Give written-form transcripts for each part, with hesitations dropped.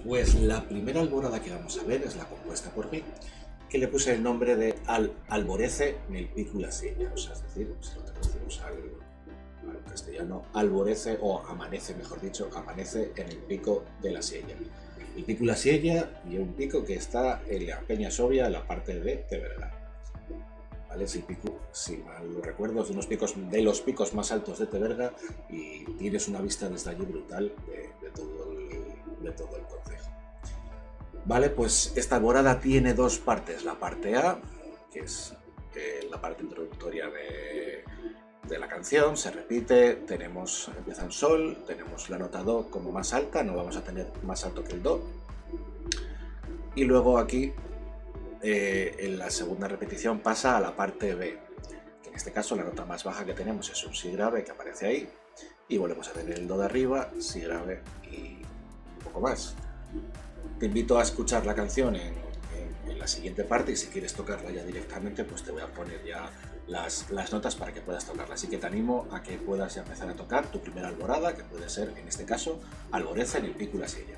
Pues la primera alborada que vamos a ver es la compuesta por mí, que le puse el nombre de Alborece nel pico la sieña, o sea, es decir, si lo traducimos al castellano, alborece, o amanece, mejor dicho, amanece en el pico de la sieña. El pico la sieña y un pico que está en la Peña Sobria, en la parte de Teverga. ¿Vale? Es el pico, si mal lo recuerdo, es de los picos más altos de Teverga y tienes una vista desde allí brutal de todo el concejo. Vale, pues esta alborada tiene dos partes. La parte A, que es la parte introductoria de la canción, se repite, empieza en sol, tenemos la nota do como más alta, no vamos a tener más alto que el do. Y luego aquí, en la segunda repetición, pasa a la parte B, que en este caso la nota más baja que tenemos es un si grave que aparece ahí, y volvemos a tener el do de arriba, si grave y un poco más. Te invito a escuchar la canción en la siguiente parte y si quieres tocarla ya directamente, pues te voy a poner ya las notas para que puedas tocarla. Así que te animo a que puedas ya empezar a tocar tu primera alborada, que puede ser, en este caso, Alborece nel pico la sieña.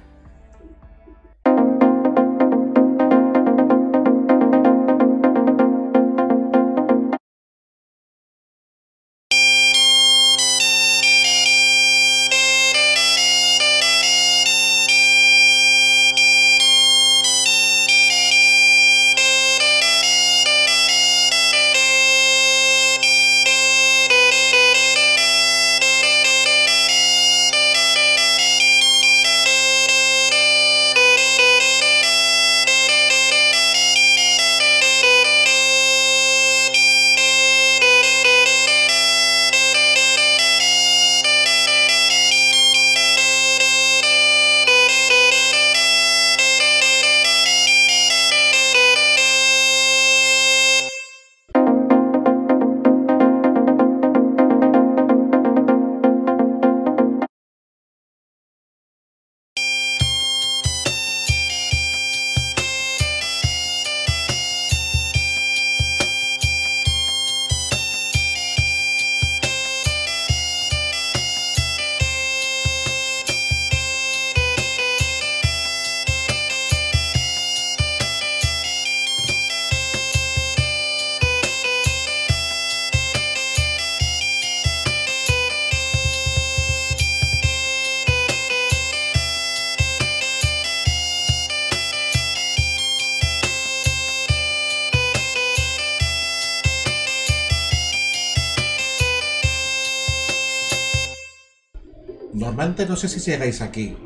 Normalmente no sé si llegáis aquí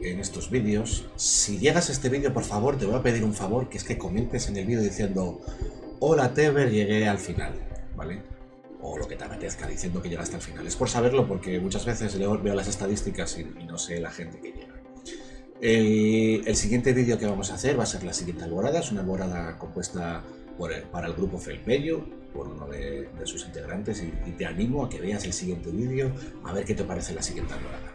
en estos vídeos. Si llegas a este vídeo, por favor, te voy a pedir un favor, que es que comentes en el vídeo diciendo hola Tever, llegué al final, ¿vale? O lo que te apetezca, diciendo que llegaste al final. Es por saberlo porque muchas veces veo las estadísticas y no sé la gente que llega. El siguiente vídeo que vamos a hacer va a ser la siguiente alborada. Es una alborada compuesta para el grupo Felpeyo, por uno de sus integrantes, y te animo a que veas el siguiente vídeo a ver qué te parece la siguiente alborada.